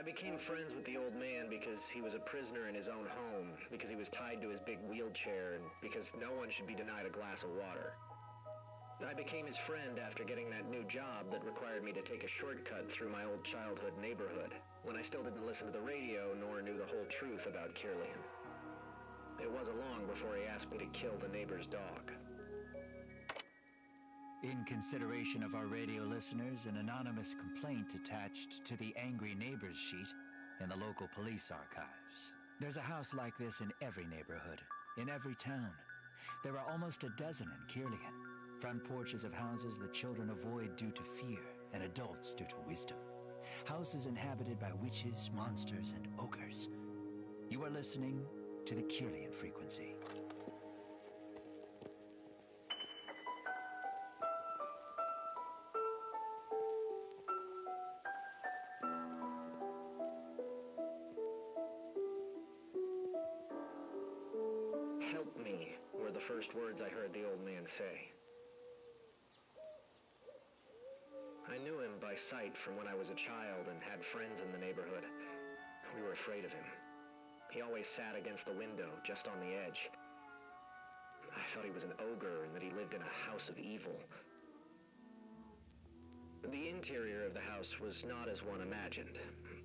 I became friends with the old man because he was a prisoner in his own home, because he was tied to his big wheelchair, and because no one should be denied a glass of water. I became his friend after getting that new job that required me to take a shortcut through my old childhood neighborhood, when I still didn't listen to the radio nor knew the whole truth about Kirlian. It wasn't long before he asked me to kill the neighbor's dog. In consideration of our radio listeners, an anonymous complaint attached to the Angry Neighbors sheet in the local police archives. There's a house like this in every neighborhood, in every town. There are almost a dozen in Kirlian. Front porches of houses that children avoid due to fear and adults due to wisdom. Houses inhabited by witches, monsters, and ogres. You are listening to the Kirlian frequency. Help me, were the first words I heard the old man say. I knew him by sight from when I was a child and had friends in the neighborhood. We were afraid of him. He always sat against the window, just on the edge. I thought he was an ogre and that he lived in a house of evil. The interior of the house was not as one imagined.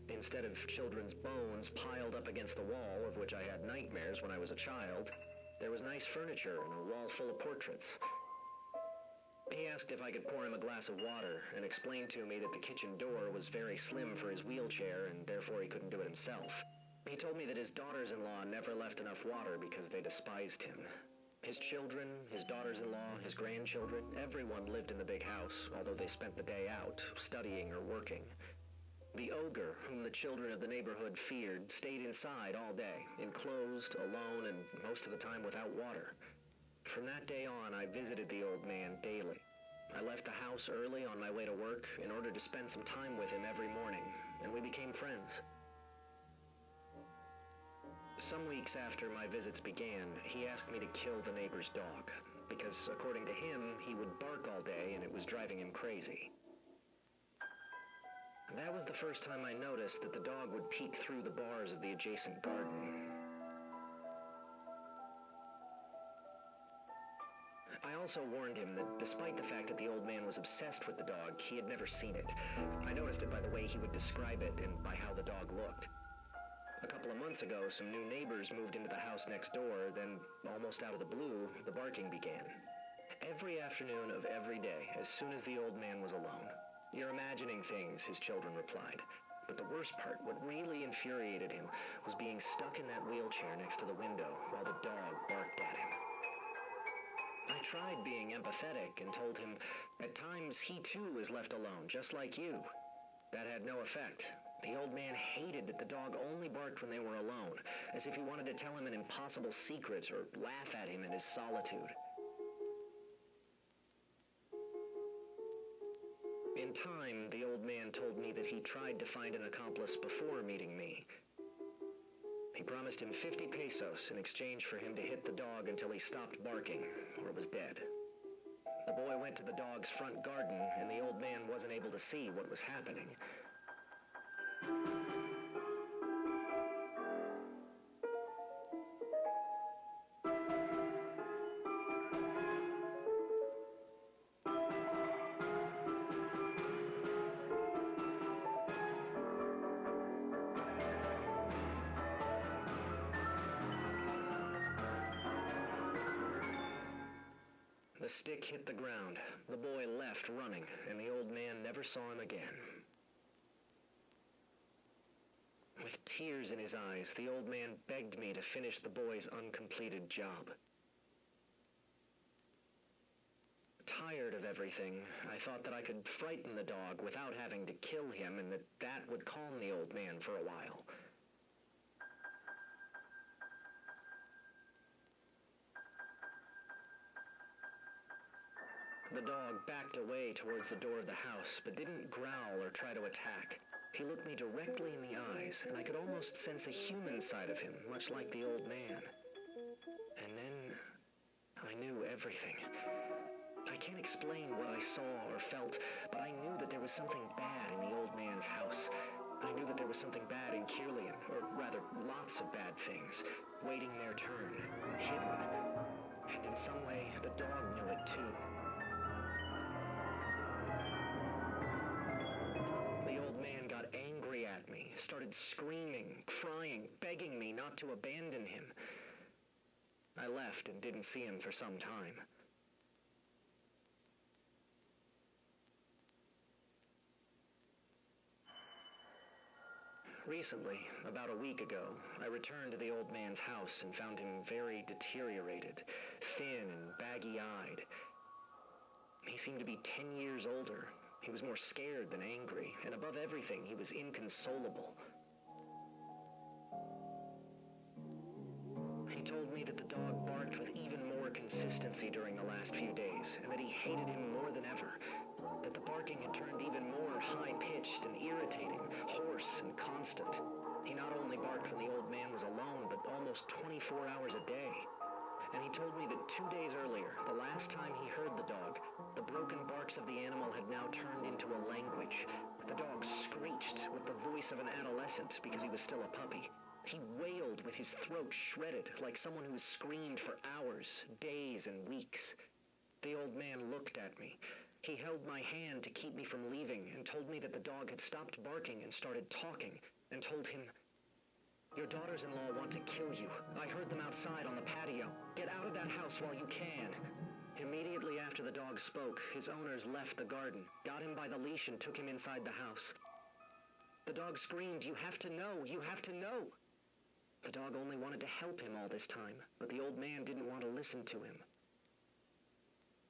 Instead of children's bones piled up against the wall, of which I had nightmares when I was a child, there was nice furniture and a wall full of portraits. He asked if I could pour him a glass of water and explained to me that the kitchen door was very slim for his wheelchair and therefore he couldn't do it himself. He told me that his daughters-in-law never left enough water because they despised him. His children, his daughters-in-law, his grandchildren, everyone lived in the big house, although they spent the day out, studying or working. The ogre, whom the children of the neighborhood feared, stayed inside all day, enclosed, alone, and most of the time without water. From that day on, I visited the old man daily. I left the house early on my way to work in order to spend some time with him every morning, and we became friends. Some weeks after my visits began, he asked me to kill the neighbor's dog, because according to him, he would bark all day and it was driving him crazy. That was the first time I noticed that the dog would peek through the bars of the adjacent garden. I also warned him that despite the fact that the old man was obsessed with the dog, he had never seen it. I noticed it by the way he would describe it and by how the dog looked. A couple of months ago, some new neighbors moved into the house next door, then almost out of the blue, the barking began. Every afternoon of every day, as soon as the old man was alone. "You're imagining things," his children replied. But the worst part, what really infuriated him, was being stuck in that wheelchair next to the window while the dog barked at him. I tried being empathetic and told him, at times he too was left alone, just like you. That had no effect. The old man hated that the dog only barked when they were alone, as if he wanted to tell him an impossible secret or laugh at him in his solitude. In time, the old man told me that he tried to find an accomplice before meeting me. He promised him 50 pesos in exchange for him to hit the dog until he stopped barking or was dead. The boy went to the dog's front garden, and the old man wasn't able to see what was happening. The stick hit the ground. The boy left running, and the old man never saw him again. With tears in his eyes, the old man begged me to finish the boy's uncompleted job. Tired of everything, I thought that I could frighten the dog without having to kill him, and that would calm the old man for a while. The dog backed away towards the door of the house, but didn't growl or try to attack. He looked me directly in the eyes, and I could almost sense a human side of him, much like the old man. And then I knew everything. I can't explain what I saw or felt, but I knew that there was something bad in the old man's house. I knew that there was something bad in Kirlian, or rather, lots of bad things, waiting their turn, hidden. And in some way, the dog knew it too. The old man got angry at me, started screaming, crying, begging me not to abandon him. I left and didn't see him for some time. Recently, about a week ago, I returned to the old man's house and found him very deteriorated, thin and baggy-eyed. He seemed to be 10 years older. He was more scared than angry, and above everything, he was inconsolable. He told me that the dog barked with even more consistency during the last few days, and that he hated him more than ever. That the barking had turned even more high-pitched and irritating, hoarse and constant. He not only barked when the old man was alone, but almost 24 hours a day. And he told me that 2 days earlier, the last time he heard the dog, the broken barks of the animal had now turned into a language. The dog screeched with the voice of an adolescent because he was still a puppy. He wailed with his throat shredded, like someone who has screamed for hours, days, and weeks. The old man looked at me. He held my hand to keep me from leaving and told me that the dog had stopped barking and started talking, and told him, "Your daughters-in-law want to kill you. I heard them outside on the patio. Get out of that house while you can." Immediately after the dog spoke, his owners left the garden, got him by the leash and took him inside the house. The dog screamed, "You have to know! You have to know!" The dog only wanted to help him all this time, but the old man didn't want to listen to him.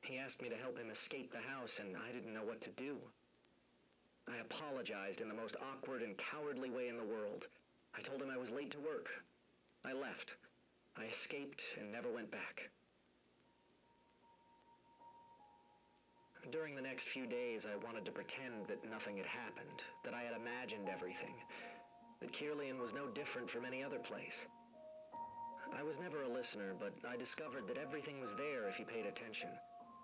He asked me to help him escape the house, and I didn't know what to do. I apologized in the most awkward and cowardly way in the world. I told him I was late to work. I left. I escaped and never went back. During the next few days, I wanted to pretend that nothing had happened, that I had imagined everything, that Kirlian was no different from any other place. I was never a listener, but I discovered that everything was there if you paid attention.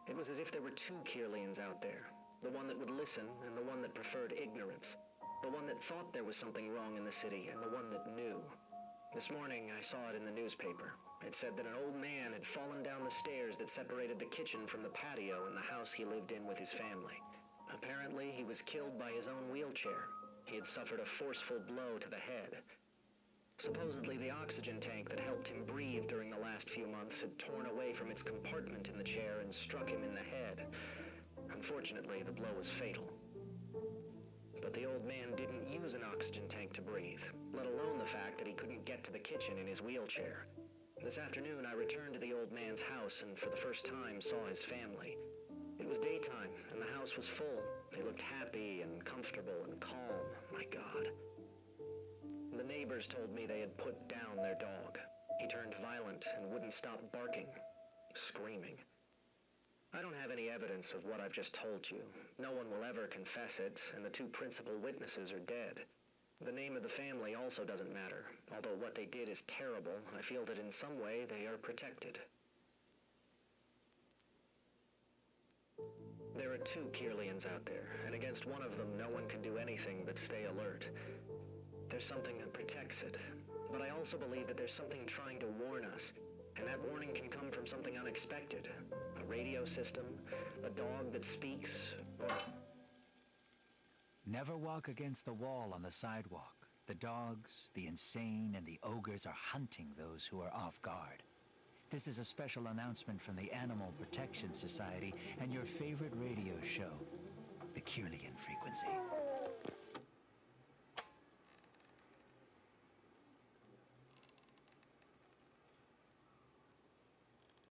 It was as if there were two Kirlians out there, the one that would listen and the one that preferred ignorance, the one that thought there was something wrong in the city and the one that knew. This morning, I saw it in the newspaper. It said that an old man had fallen down the stairs that separated the kitchen from the patio in the house he lived in with his family. Apparently, he was killed by his own wheelchair. He had suffered a forceful blow to the head. Supposedly, the oxygen tank that helped him breathe during the last few months had torn away from its compartment in the chair and struck him in the head. Unfortunately, the blow was fatal. But the old man didn't use an oxygen tank to breathe, let alone the fact that he couldn't get to the kitchen in his wheelchair. This afternoon, I returned to the old man's house and for the first time saw his family. It was daytime, and the house was full. They looked happy and comfortable and calm. My God. The neighbors told me they had put down their dog. He turned violent and wouldn't stop barking, screaming. I don't have any evidence of what I've just told you. No one will ever confess it, and the two principal witnesses are dead. The name of the family also doesn't matter. Although what they did is terrible, I feel that in some way they are protected. There are two Kirlians out there, and against one of them no one can do anything but stay alert. There's something that protects it, but I also believe that there's something trying to warn us, and that warning can come from something unexpected. A radio system, a dog that speaks, or... Never walk against the wall on the sidewalk. The dogs, the insane, and the ogres are hunting those who are off guard. This is a special announcement from the Animal Protection Society and your favorite radio show, the Kirlian Frequency.